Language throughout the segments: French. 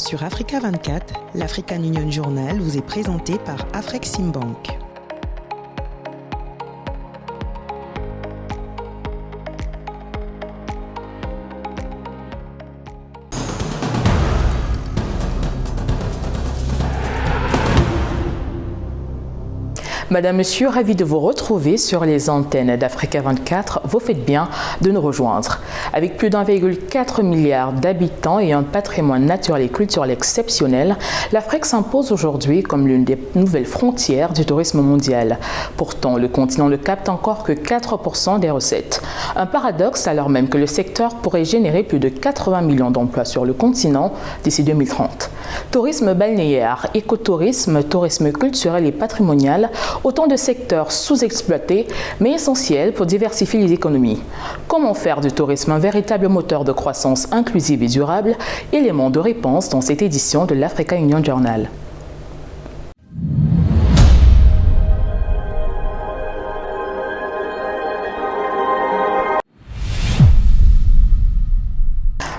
Sur Africa 24, l'African Union Journal vous est présenté par Afreximbank. Madame, Monsieur, ravi de vous retrouver sur les antennes d'Africa 24. Vous faites bien de nous rejoindre. Avec plus d'1,4 milliard d'habitants et un patrimoine naturel et culturel exceptionnel, l'Afrique s'impose aujourd'hui comme l'une des nouvelles frontières du tourisme mondial. Pourtant, le continent ne capte encore que 4% des recettes. Un paradoxe alors même que le secteur pourrait générer plus de 80 millions d'emplois sur le continent d'ici 2030. Tourisme balnéaire, écotourisme, tourisme culturel et patrimonial, autant de secteurs sous-exploités, mais essentiels pour diversifier les économies. Comment faire du tourisme un véritable moteur de croissance inclusive et durable? Élément de réponse dans cette édition de l'Africa Union Journal.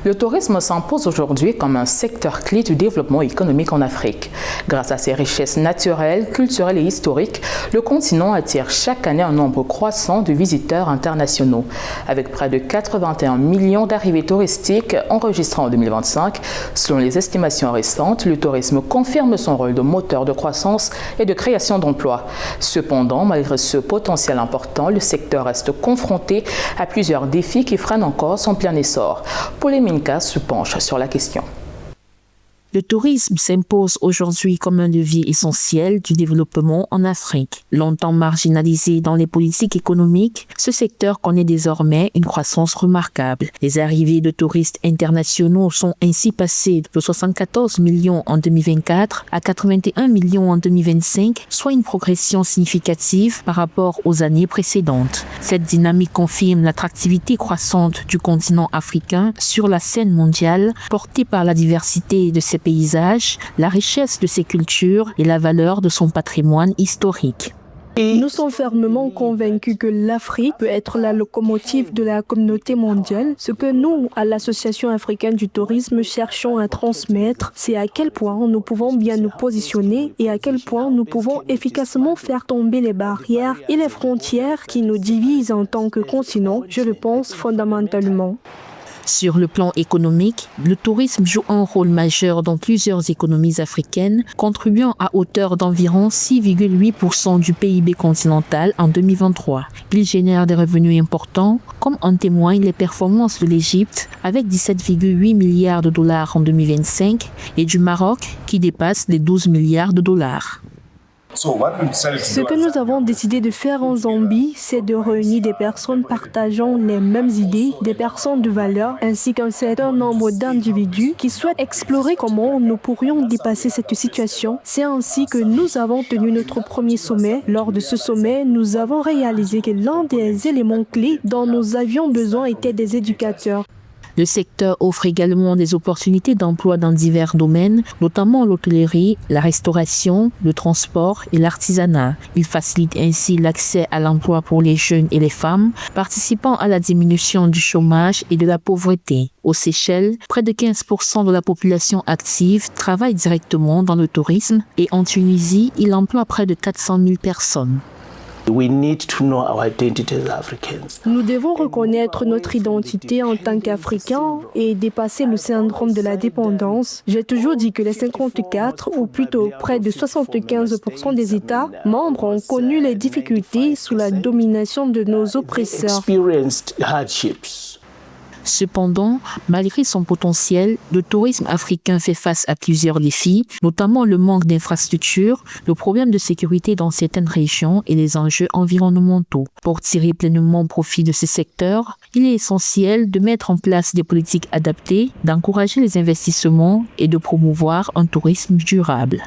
Le tourisme s'impose aujourd'hui comme un secteur clé du développement économique en Afrique. Grâce à ses richesses naturelles, culturelles et historiques, le continent attire chaque année un nombre croissant de visiteurs internationaux. Avec près de 81 millions d'arrivées touristiques enregistrées en 2025, selon les estimations récentes, le tourisme confirme son rôle de moteur de croissance et de création d'emplois. Cependant, malgré ce potentiel important, le secteur reste confronté à plusieurs défis qui freinent encore son plein essor. Se penche sur la question. Le tourisme s'impose aujourd'hui comme un levier essentiel du développement en Afrique. Longtemps marginalisé dans les politiques économiques, ce secteur connaît désormais une croissance remarquable. Les arrivées de touristes internationaux sont ainsi passées de 74 millions en 2024 à 81 millions en 2025, soit une progression significative par rapport aux années précédentes. Cette dynamique confirme l'attractivité croissante du continent africain sur la scène mondiale, portée par la diversité de ses paysages, la richesse de ses cultures et la valeur de son patrimoine historique. Nous sommes fermement convaincus que l'Afrique peut être la locomotive de la communauté mondiale. Ce que nous, à l'Association africaine du tourisme, cherchons à transmettre, c'est à quel point nous pouvons bien nous positionner et à quel point nous pouvons efficacement faire tomber les barrières et les frontières qui nous divisent en tant que continent, je le pense fondamentalement. Sur le plan économique, le tourisme joue un rôle majeur dans plusieurs économies africaines, contribuant à hauteur d'environ 6,8% du PIB continental en 2023. Il génère des revenus importants, comme en témoignent les performances de l'Égypte, avec 17,8 milliards de dollars en 2025, et du Maroc, qui dépasse les 12 milliards de dollars. Ce que nous avons décidé de faire en Zambie, c'est de réunir des personnes partageant les mêmes idées, des personnes de valeur, ainsi qu'un certain nombre d'individus qui souhaitent explorer comment nous pourrions dépasser cette situation. C'est ainsi que nous avons tenu notre premier sommet. Lors de ce sommet, nous avons réalisé que l'un des éléments clés dont nous avions besoin était des éducateurs. Le secteur offre également des opportunités d'emploi dans divers domaines, notamment l'hôtellerie, la restauration, le transport et l'artisanat. Il facilite ainsi l'accès à l'emploi pour les jeunes et les femmes, participant à la diminution du chômage et de la pauvreté. Aux Seychelles, près de 15% de la population active travaille directement dans le tourisme et en Tunisie, il emploie près de 400 000 personnes. Nous devons reconnaître notre identité en tant qu'Africains et dépasser le syndrome de la dépendance. J'ai toujours dit que les 54, ou plutôt près de 75% des États membres ont connu les difficultés sous la domination de nos oppresseurs. Cependant, malgré son potentiel, le tourisme africain fait face à plusieurs défis, notamment le manque d'infrastructures, le problème de sécurité dans certaines régions et les enjeux environnementaux. Pour tirer pleinement profit de ces secteurs, il est essentiel de mettre en place des politiques adaptées, d'encourager les investissements et de promouvoir un tourisme durable.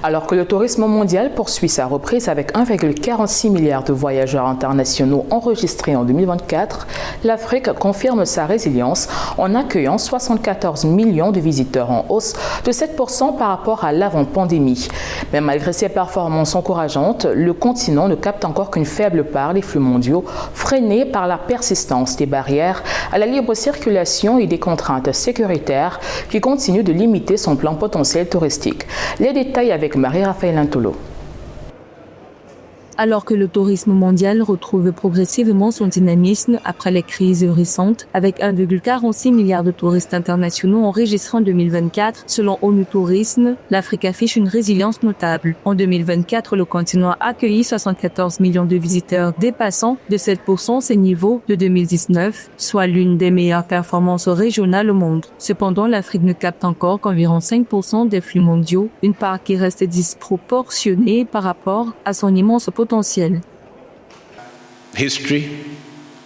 Alors que le tourisme mondial poursuit sa reprise avec 1,46 milliard de voyageurs internationaux enregistrés en 2024, l'Afrique confirme sa résilience en accueillant 74 millions de visiteurs en hausse de 7% par rapport à l'avant-pandémie. Mais malgré ces performances encourageantes, le continent ne capte encore qu'une faible part des flux mondiaux, freinés par la persistance des barrières à la libre circulation et des contraintes sécuritaires qui continuent de limiter son plan potentiel touristique. Les détails avec Marie-Raphaël Antolo. Alors que le tourisme mondial retrouve progressivement son dynamisme après les crises récentes, avec 1,46 milliard de touristes internationaux enregistrés en 2024, selon ONU Tourisme, l'Afrique affiche une résilience notable. En 2024, le continent a accueilli 74 millions de visiteurs, dépassant de 7% ses niveaux de 2019, soit l'une des meilleures performances régionales au monde. Cependant, l'Afrique ne capte encore qu'environ 5% des flux mondiaux, une part qui reste disproportionnée par rapport à son immense potentiel. History,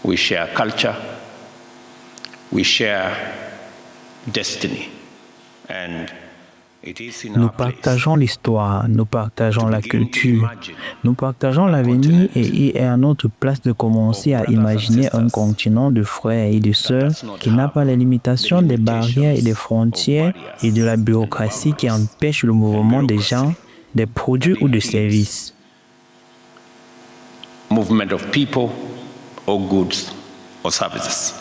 we share culture, we share destiny. And nous partageons l'histoire, nous partageons la culture, nous partageons l'avenir et il est à notre place de commencer à imaginer un continent de frères et de sœurs qui n'a pas les limitations des barrières et des frontières et de la bureaucratie qui empêche le mouvement des gens, des produits ou des services. Movement of people or goods or services.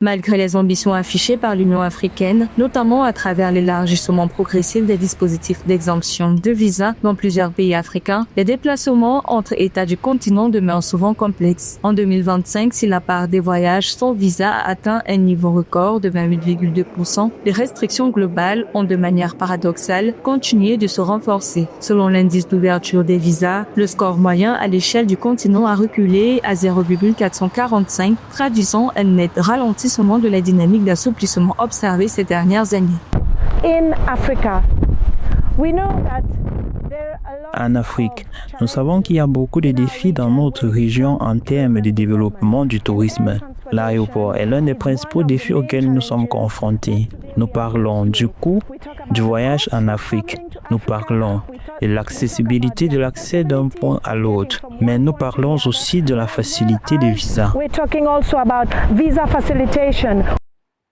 Malgré les ambitions affichées par l'Union africaine, notamment à travers l'élargissement progressif des dispositifs d'exemption de visa dans plusieurs pays africains, les déplacements entre États du continent demeurent souvent complexes. En 2025, si la part des voyages sans visa a atteint un niveau record de 28,2%, les restrictions globales ont de manière paradoxale continué de se renforcer. Selon l'indice d'ouverture des visas, le score moyen à l'échelle du continent a reculé à 0,445, traduisant un net ralentissement de la dynamique d'assouplissement observée ces dernières années. En Afrique, nous savons qu'il y a beaucoup de défis dans notre région en termes de développement du tourisme. L'aéroport est l'un des principaux défis auxquels nous sommes confrontés. Nous parlons du coût du voyage en Afrique. Nous parlons de l'accessibilité de l'accès d'un point à l'autre. Mais nous parlons aussi de la facilité des visas.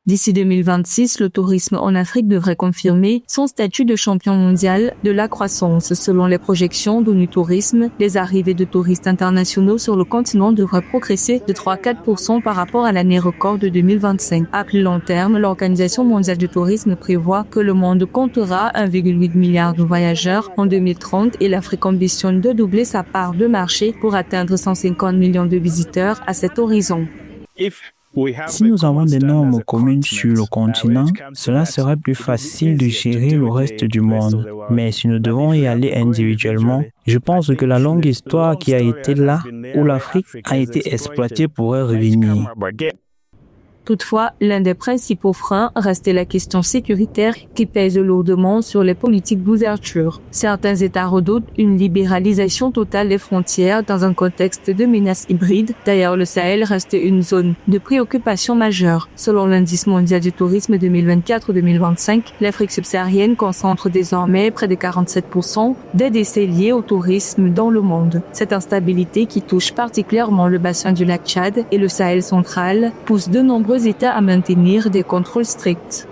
D'ici 2026, le tourisme en Afrique devrait confirmer son statut de champion mondial de la croissance. Selon les projections d'ONU Tourisme, les arrivées de touristes internationaux sur le continent devraient progresser de 3-4% par rapport à l'année record de 2025. À plus long terme, l'Organisation mondiale du tourisme prévoit que le monde comptera 1,8 milliard de voyageurs en 2030 et l'Afrique ambitionne de doubler sa part de marché pour atteindre 150 millions de visiteurs à cet horizon. Si nous avons des normes communes sur le continent, cela serait plus facile de gérer le reste du monde. Mais si nous devons y aller individuellement, je pense que la longue histoire qui a été là, où l'Afrique a été exploitée, pourrait revenir. Toutefois, l'un des principaux freins reste la question sécuritaire qui pèse lourdement sur les politiques d'ouverture. Certains États redoutent une libéralisation totale des frontières dans un contexte de menace hybride. D'ailleurs, le Sahel reste une zone de préoccupation majeure. Selon l'indice mondial du tourisme 2024-2025, l'Afrique subsaharienne concentre désormais près de 47% des décès liés au tourisme dans le monde. Cette instabilité qui touche particulièrement le bassin du lac Tchad et le Sahel central pousse de nombreux États à maintenir des contrôles stricts.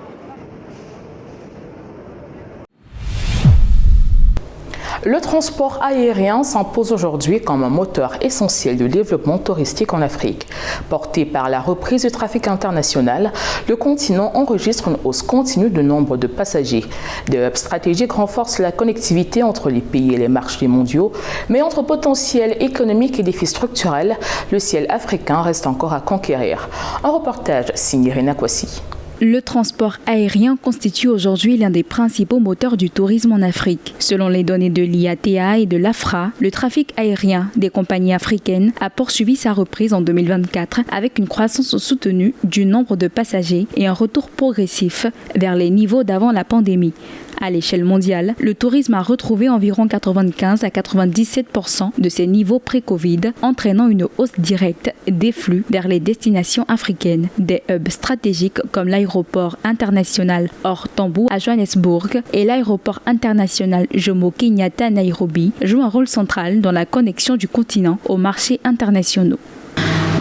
Le transport aérien s'impose aujourd'hui comme un moteur essentiel du développement touristique en Afrique. Porté par la reprise du trafic international, le continent enregistre une hausse continue du nombre de passagers. Des hubs stratégiques renforcent la connectivité entre les pays et les marchés mondiaux, mais entre potentiel économique et défis structurels, le ciel africain reste encore à conquérir. Un reportage signé Rina Kwasi. Le transport aérien constitue aujourd'hui l'un des principaux moteurs du tourisme en Afrique. Selon les données de l'IATA et de l'AFRA, le trafic aérien des compagnies africaines a poursuivi sa reprise en 2024 avec une croissance soutenue du nombre de passagers et un retour progressif vers les niveaux d'avant la pandémie. À l'échelle mondiale, le tourisme a retrouvé environ 95 à 97% de ses niveaux pré-Covid, entraînant une hausse directe des flux vers les destinations africaines. Des hubs stratégiques comme l'aéroport international Hors-Tambo à Johannesburg et l'aéroport international Jomo Kenyatta à Nairobi jouent un rôle central dans la connexion du continent aux marchés internationaux.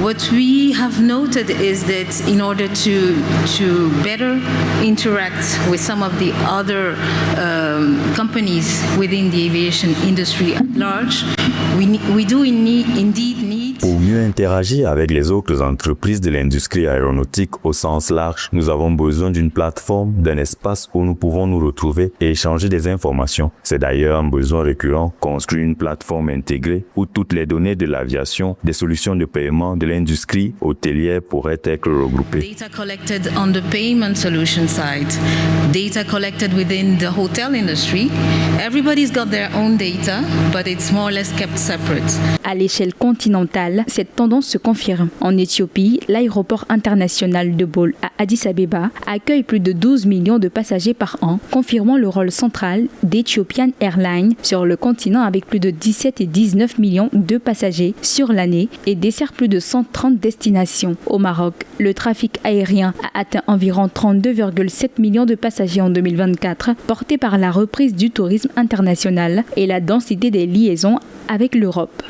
What we have noted is that in order to better interact with some of the other companies within the aviation industry at large, we do indeed need. Pour mieux interagir avec les autres entreprises de l'industrie aéronautique au sens large, nous avons besoin d'une plateforme, d'un espace où nous pouvons nous retrouver et échanger des informations. C'est d'ailleurs un besoin récurrent, construire une plateforme intégrée où toutes les données de l'aviation, des solutions de paiement de l'industrie hôtelière pourraient être regroupées. Data collected on the payment solution side, data collected within the hotel industry. Everybody's got their own data, but it's more or less kept separate. À l'échelle continentale, cette tendance se confirme. En Éthiopie, l'aéroport international de Bole à Addis Abeba accueille plus de 12 millions de passagers par an, confirmant le rôle central d'Ethiopian Airlines sur le continent avec plus de 17 et 19 millions de passagers sur l'année et dessert plus de 130 destinations. Au Maroc, le trafic aérien a atteint environ 32,7 millions de passagers en 2024, porté par la reprise du tourisme international et la densité des liaisons avec l'Europe.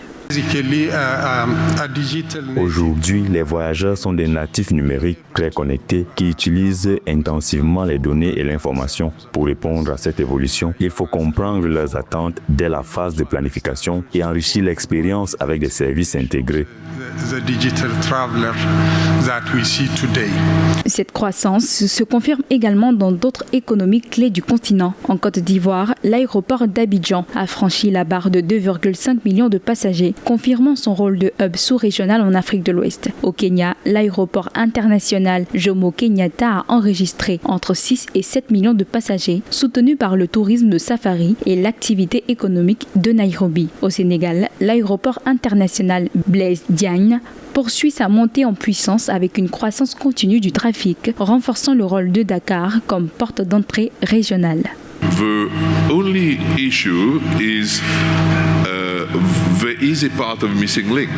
Aujourd'hui, les voyageurs sont des natifs numériques très connectés qui utilisent intensivement les données et l'information. Pour répondre à cette évolution, il faut comprendre leurs attentes dès la phase de planification et enrichir l'expérience avec des services intégrés. Cette croissance se confirme également dans d'autres économies clés du continent. En Côte d'Ivoire, l'aéroport d'Abidjan a franchi la barre de 2,5 millions de passagers, confirmant son rôle de hub sous-régional en Afrique de l'Ouest. Au Kenya, l'aéroport international Jomo Kenyatta a enregistré entre 6 et 7 millions de passagers, soutenu par le tourisme de safari et l'activité économique de Nairobi. Au Sénégal, l'aéroport international Blaise Diagne poursuit sa montée en puissance avec une croissance continue du trafic, renforçant le rôle de Dakar comme porte d'entrée régionale. The only issue is there is a part of missing link.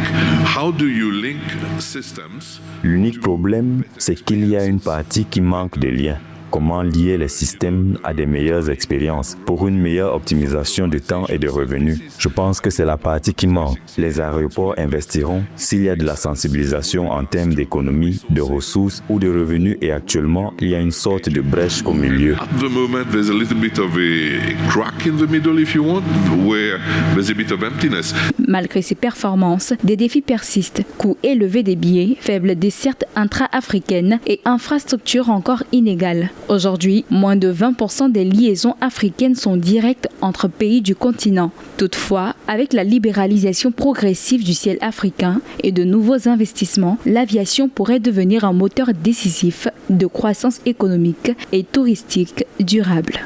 How do you link systems? L'unique problème, c'est qu'il y a une partie qui manque de liens. Comment lier les systèmes à des meilleures expériences pour une meilleure optimisation de temps et de revenus. Je pense que c'est la partie qui manque. Les aéroports investiront s'il y a de la sensibilisation en termes d'économie, de ressources ou de revenus et actuellement, il y a une sorte de brèche au milieu. At the moment, there's a little bit of a crack in the middle, if you want, where there's a bit of emptiness. Malgré ces performances, des défis persistent. Coûts élevés des billets, faibles dessertes intra-africaines et infrastructures encore inégales. Aujourd'hui, moins de 20% des liaisons africaines sont directes entre pays du continent. Toutefois, avec la libéralisation progressive du ciel africain et de nouveaux investissements, l'aviation pourrait devenir un moteur décisif de croissance économique et touristique durable.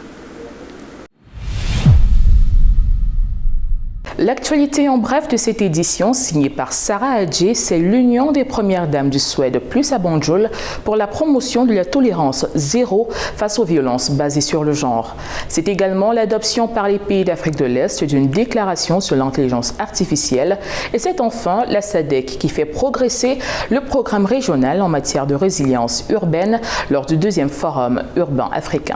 L'actualité en bref de cette édition, signée par Sarah Adjé, c'est l'Union des premières dames du Suède plus à Banjul pour la promotion de la tolérance zéro face aux violences basées sur le genre. C'est également l'adoption par les pays d'Afrique de l'Est d'une déclaration sur l'intelligence artificielle et c'est enfin la SADC qui fait progresser le programme régional en matière de résilience urbaine lors du 2e forum urbain africain.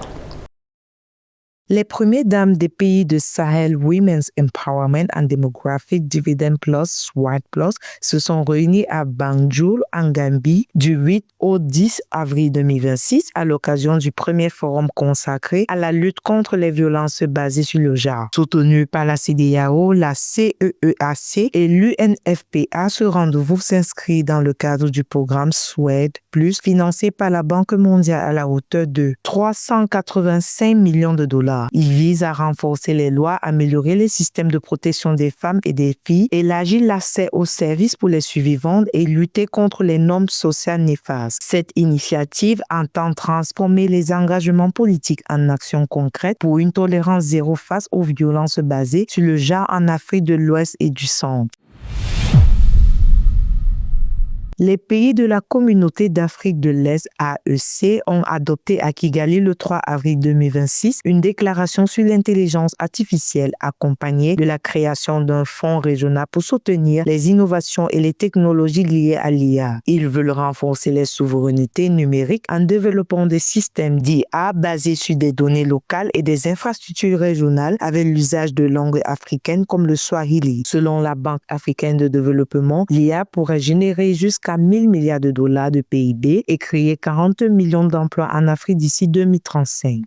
Les premières dames des pays de Sahel Women's Empowerment and Demographic Dividend Plus, SWAD Plus, se sont réunies à Banjul, en Gambie, du 8 au 10 avril 2026 à l'occasion du premier forum consacré à la lutte contre les violences basées sur le genre. Soutenu par la CEDEAO, la CEEAC et l'UNFPA, ce rendez-vous s'inscrit dans le cadre du programme SWAD Plus, financé par la Banque mondiale à la hauteur de 385 millions de dollars. Il vise à renforcer les lois, améliorer les systèmes de protection des femmes et des filles, élargir l'accès aux services pour les survivantes et lutter contre les normes sociales néfastes. Cette initiative entend transformer les engagements politiques en actions concrètes pour une tolérance zéro face aux violences basées sur le genre en Afrique de l'Ouest et du Centre. Les pays de la Communauté d'Afrique de l'Est, AEC, ont adopté à Kigali le 3 avril 2026 une déclaration sur l'intelligence artificielle accompagnée de la création d'un fonds régional pour soutenir les innovations et les technologies liées à l'IA. Ils veulent renforcer les souverainetés numériques en développant des systèmes d'IA basés sur des données locales et des infrastructures régionales avec l'usage de langues africaines comme le Swahili. Selon la Banque africaine de développement, l'IA pourrait générer jusqu'à 1000 milliards de dollars de PIB et créer 40 millions d'emplois en Afrique d'ici 2035.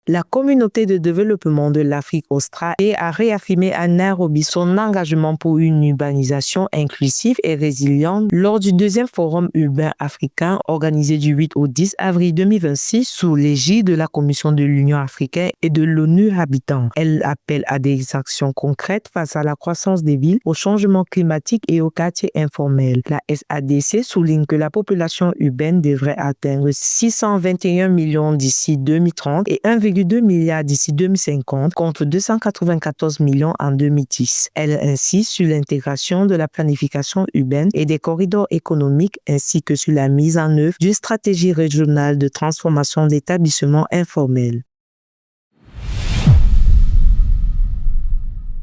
La communauté de développement de l'Afrique australe a réaffirmé à Nairobi son engagement pour une urbanisation inclusive et résiliente lors du deuxième forum urbain africain organisé du 8 au 10 avril 2026 sous l'égide de la Commission de l'Union africaine et de l'ONU Habitat. Elle appelle à des actions concrètes face à la croissance des villes, au changement climatique et aux quartiers informels. La SADC souligne que la population urbaine devrait atteindre 621 millions d'ici 2030 et 1,2 milliards d'ici 2050 contre 294 millions en 2010. Elle insiste sur l'intégration de la planification urbaine et des corridors économiques ainsi que sur la mise en œuvre d'une stratégie régionale de transformation d'établissements informels.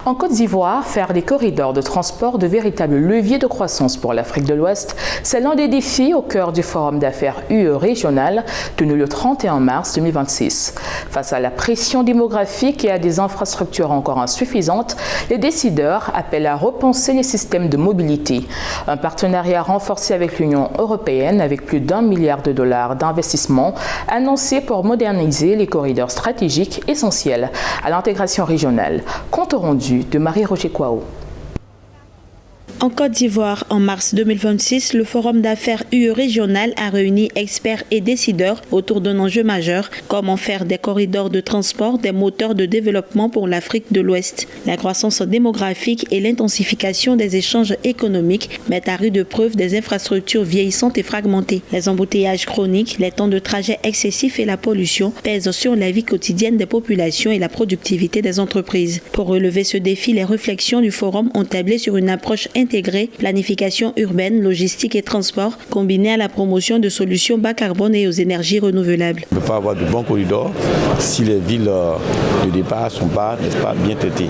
En Côte d'Ivoire, faire des corridors de transport de véritables leviers de croissance pour l'Afrique de l'Ouest, c'est l'un des défis au cœur du Forum d'affaires UE régional tenu le 31 mars 2026. Face à la pression démographique et à des infrastructures encore insuffisantes, les décideurs appellent à repenser les systèmes de mobilité. Un partenariat renforcé avec l'Union européenne avec plus d'1 milliard de dollars d'investissement annoncé pour moderniser les corridors stratégiques essentiels à l'intégration régionale. Compte rendu de Marie-Roger Kouao. En Côte d'Ivoire, en mars 2026, le Forum d'affaires UE régional a réuni experts et décideurs autour d'un enjeu majeur, comment faire des corridors de transport des moteurs de développement pour l'Afrique de l'Ouest. La croissance démographique et l'intensification des échanges économiques mettent à rude preuve des infrastructures vieillissantes et fragmentées. Les embouteillages chroniques, les temps de trajet excessifs et la pollution pèsent sur la vie quotidienne des populations et la productivité des entreprises. Pour relever ce défi, les réflexions du Forum ont tablé sur une approche intégrée, planification urbaine, logistique et transport, combinée à la promotion de solutions bas carbone et aux énergies renouvelables. On ne peut pas avoir de bons corridors si les villes de départ ne sont pas, bien traitées.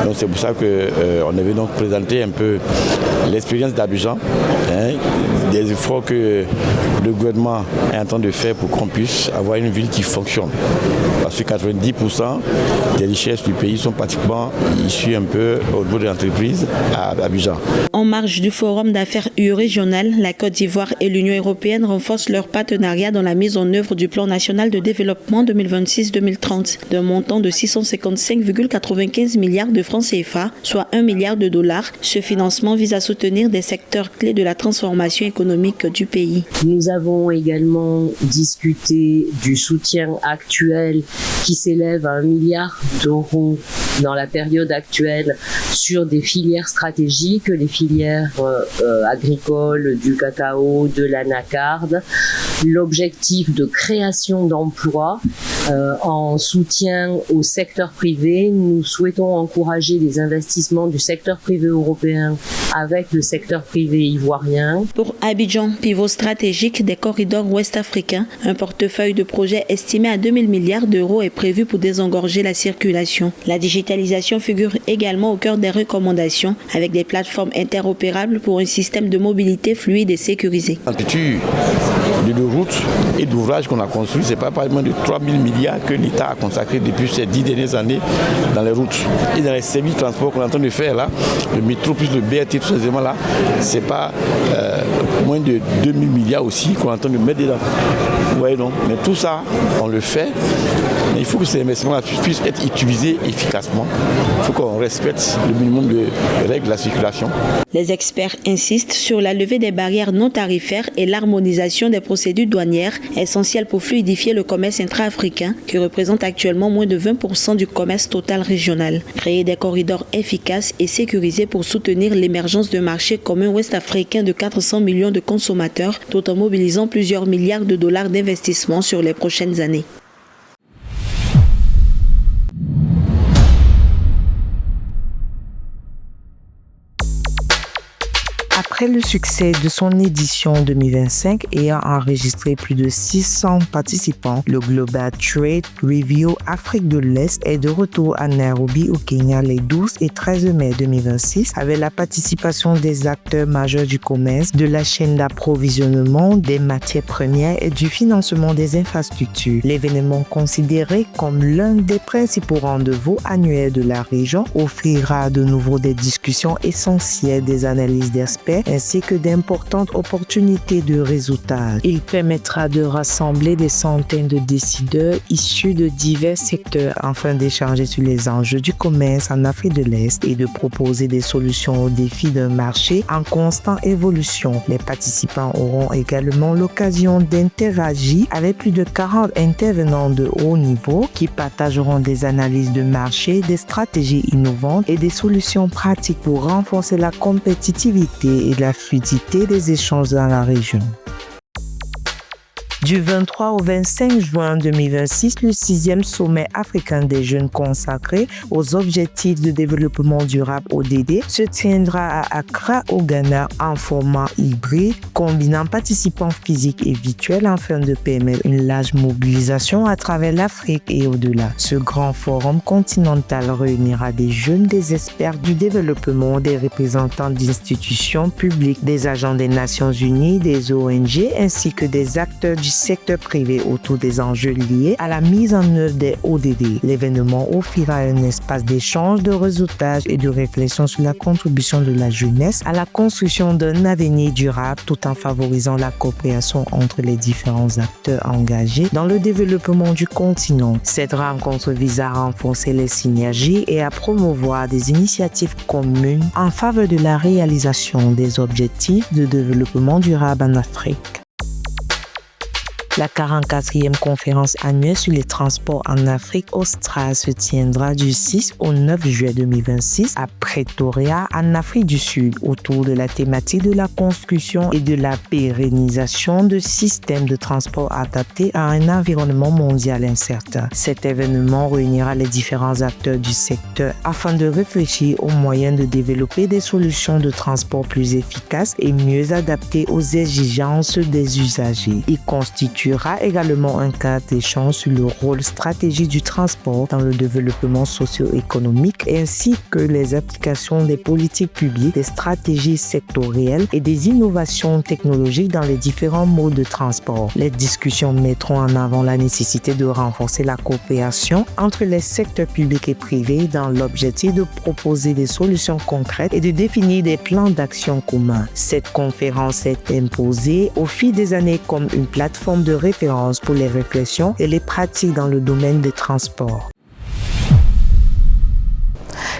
Donc c'est pour ça qu'on avait donc présenté un peu l'expérience d'Abidjan, des efforts que le gouvernement est en train de faire pour qu'on puisse avoir une ville qui fonctionne. Parce que 90% des richesses du pays sont pratiquement issues un peu au niveau de l'entreprise à Abidjan. En marge du Forum d'affaires UE régional, la Côte d'Ivoire et l'Union européenne renforcent leur partenariat dans la mise en œuvre du plan national de développement 2026-2030 d'un montant de 655,95 milliards de francs CFA, soit 1 milliard de dollars. Ce financement vise à soutenir des secteurs clés de la transformation économique du pays. Nous avons également discuté du soutien actuel qui s'élève à 1 milliard d'euros dans la période actuelle sur des filières stratégiques, les filières agricoles, du cacao, de l'anacarde. L'objectif de création d'emplois en soutien au secteur privé. Nous souhaitons encourager les investissements du secteur privé européen avec le secteur privé ivoirien. Pour Abidjan, pivot stratégique des corridors ouest-africains, un portefeuille de projets estimé à 2000 milliards d'euros est prévu pour désengorger la circulation. La digitalisation figure également au cœur des recommandations avec des plateformes interopérables pour un système de mobilité fluide et sécurisé. L'amplitude de routes et d'ouvrages qu'on a construits, c'est pas moins de 3000 milliards que l'État a consacré depuis ces 10 dernières années dans les routes. Et dans les services de transport qu'on est en train de faire là, le métro plus le BRT, tous ces éléments là, c'est pas moins de 2000 milliards aussi qu'on est en train de mettre dedans. Vous voyez donc, mais tout ça, on le fait, mais il faut que ces investissements-là puissent être utilisés efficacement. Il faut qu'on respecte le minimum de règles de la circulation. Les experts insistent sur la levée des barrières non tarifaires et l'harmonisation des procédures douanières, essentielles pour fluidifier le commerce intra-africain, qui représente actuellement moins de 20% du commerce total régional. Créer des corridors efficaces et sécurisés pour soutenir l'émergence de marchés communs ouest-africains de 400 millions de consommateurs, tout en mobilisant plusieurs milliards de dollars d'investissement sur les prochaines années. Après le succès de son édition 2025 ayant enregistré plus de 600 participants, le Global Trade Review Afrique de l'Est est de retour à Nairobi au Kenya les 12 et 13 mai 2026 avec la participation des acteurs majeurs du commerce, de la chaîne d'approvisionnement, des matières premières et du financement des infrastructures. L'événement, considéré comme l'un des principaux rendez-vous annuels de la région, offrira de nouveau des discussions essentielles, des analyses d'experts ainsi que d'importantes opportunités de réseautage. Il permettra de rassembler des centaines de décideurs issus de divers secteurs afin d'échanger sur les enjeux du commerce en Afrique de l'Est et de proposer des solutions aux défis d'un marché en constante évolution. Les participants auront également l'occasion d'interagir avec plus de 40 intervenants de haut niveau qui partageront des analyses de marché, des stratégies innovantes et des solutions pratiques pour renforcer la compétitivité et la fluidité des échanges dans la région. Du 23 au 25 juin 2026, le 6e sommet africain des jeunes consacré aux objectifs de développement durable ODD se tiendra à Accra au Ghana en format hybride, combinant participants physiques et virtuels afin de permettre une large mobilisation à travers l'Afrique et au-delà. Ce grand forum continental réunira des jeunes, des experts du développement, des représentants d'institutions publiques, des agents des Nations Unies, des ONG ainsi que des acteurs du secteur privé autour des enjeux liés à la mise en œuvre des ODD. L'événement offrira un espace d'échange, de réseautage et de réflexion sur la contribution de la jeunesse à la construction d'un avenir durable tout en favorisant la coopération entre les différents acteurs engagés dans le développement du continent. Cette rencontre vise à renforcer les synergies et à promouvoir des initiatives communes en faveur de la réalisation des objectifs de développement durable en Afrique. La 44e conférence annuelle sur les transports en Afrique australe se tiendra du 6 au 9 juillet 2026 à Pretoria, en Afrique du Sud, autour de la thématique de la construction et de la pérennisation de systèmes de transport adaptés à un environnement mondial incertain. Cet événement réunira les différents acteurs du secteur afin de réfléchir aux moyens de développer des solutions de transport plus efficaces et mieux adaptées aux exigences des usagers. Il constituera également un cadre d'échange sur le rôle stratégique du transport dans le développement socio-économique ainsi que les applications des politiques publiques, des stratégies sectorielles et des innovations technologiques dans les différents modes de transport. Les discussions mettront en avant la nécessité de renforcer la coopération entre les secteurs publics et privés dans l'objectif de proposer des solutions concrètes et de définir des plans d'action communs. Cette conférence est imposée au fil des années comme une plateforme de référence pour les réflexions et les pratiques dans le domaine des transports.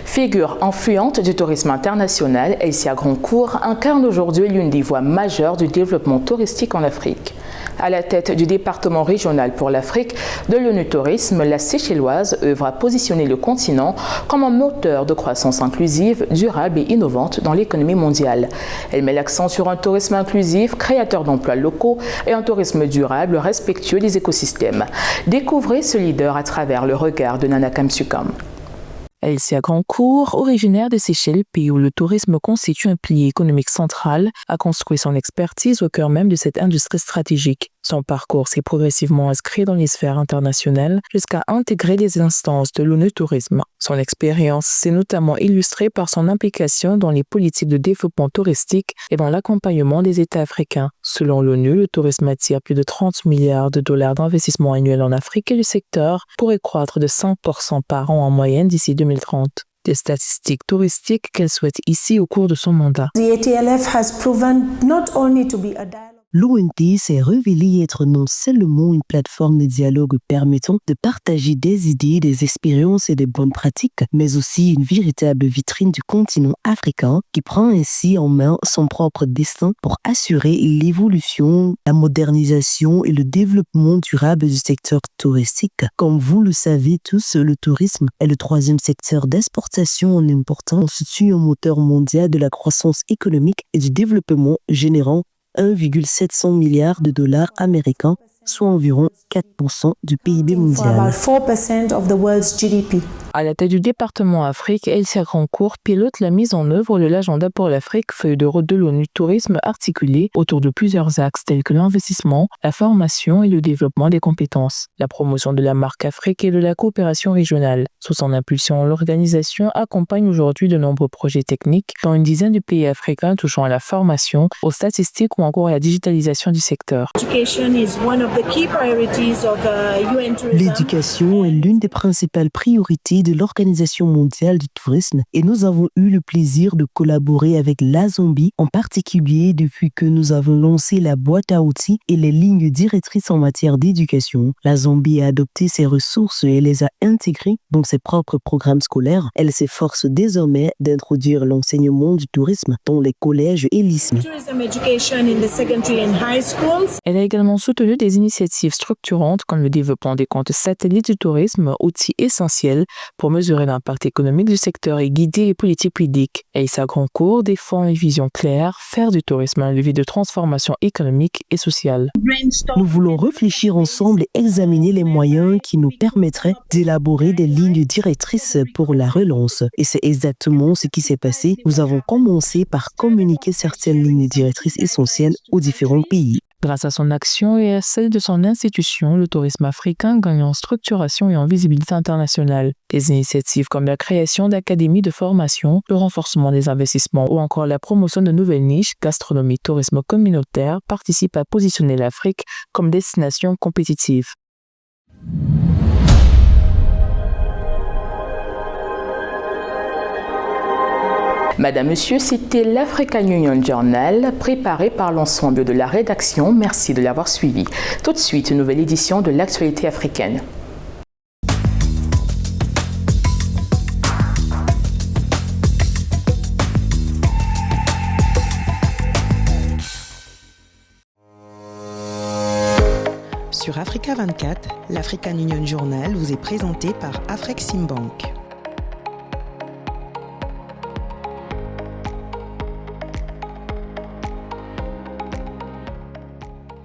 Figure influente du tourisme international, Elsia Grandcourt incarne aujourd'hui l'une des voies majeures du développement touristique en Afrique. À la tête du département régional pour l'Afrique de l'ONU Tourisme, la Seychelloise œuvre à positionner le continent comme un moteur de croissance inclusive, durable et innovante dans l'économie mondiale. Elle met l'accent sur un tourisme inclusif, créateur d'emplois locaux et un tourisme durable, respectueux des écosystèmes. Découvrez ce leader à travers le regard de Nana Kamsukam. Elsia Grandcourt, originaire de Seychelles, pays où le tourisme constitue un pilier économique central, a construit son expertise au cœur même de cette industrie stratégique. Son parcours s'est progressivement inscrit dans les sphères internationales jusqu'à intégrer les instances de l'ONU Tourisme. Son expérience s'est notamment illustrée par son implication dans les politiques de développement touristique et dans l'accompagnement des États africains. Selon l'ONU, le tourisme attire plus de 30 milliards de dollars d'investissement annuel en Afrique et le secteur pourrait croître de 5% par an en moyenne d'ici 2030. Des statistiques touristiques qu'elle souhaite ici au cours de son mandat. L'ONT s'est révélé être non seulement une plateforme de dialogue permettant de partager des idées, des expériences et des bonnes pratiques, mais aussi une véritable vitrine du continent africain qui prend ainsi en main son propre destin pour assurer l'évolution, la modernisation et le développement durable du secteur touristique. Comme vous le savez tous, le tourisme est le troisième secteur d'exportation en importance, constitue un moteur mondial de la croissance économique et du développement générant 1,700 milliards de dollars américains soit environ 4% du PIB mondial. À la tête du département Afrique, Elsia Grandcourt pilote la mise en œuvre de l'agenda pour l'Afrique, feuille de route de l'ONU Tourisme articulée autour de plusieurs axes tels que l'investissement, la formation et le développement des compétences, la promotion de la marque Afrique et de la coopération régionale. Sous son impulsion, l'organisation accompagne aujourd'hui de nombreux projets techniques dans une dizaine de pays africains touchant à la formation, aux statistiques ou encore à la digitalisation du secteur. L'éducation est l'une des principales priorités de l'Organisation mondiale du tourisme et nous avons eu le plaisir de collaborer avec la Zambie, en particulier depuis que nous avons lancé la boîte à outils et les lignes directrices en matière d'éducation. La Zambie a adopté ces ressources et les a intégrées dans ses propres programmes scolaires. Elle s'efforce désormais d'introduire l'enseignement du tourisme dans les collèges et lycées. Elle a également soutenu des initiatives structurantes comme le développement des comptes satellites du tourisme, outil essentiel pour mesurer l'impact économique du secteur et guider les politiques publiques. Elsia Grandcourt défend une vision claire, faire du tourisme un levier de transformation économique et sociale. Nous voulons réfléchir ensemble et examiner les moyens qui nous permettraient d'élaborer des lignes directrices pour la relance. Et c'est exactement ce qui s'est passé. Nous avons commencé par communiquer certaines lignes directrices essentielles aux différents pays. Grâce à son action et à celle de son institution, le tourisme africain gagne en structuration et en visibilité internationale. Des initiatives comme la création d'académies de formation, le renforcement des investissements ou encore la promotion de nouvelles niches, gastronomie, tourisme communautaire, participent à positionner l'Afrique comme destination compétitive. Madame, Monsieur, c'était l'African Union Journal préparé par l'ensemble de la rédaction. Merci de l'avoir suivi. Tout de suite, une nouvelle édition de l'actualité africaine. Sur Africa 24, l'African Union Journal vous est présenté par Afreximbank.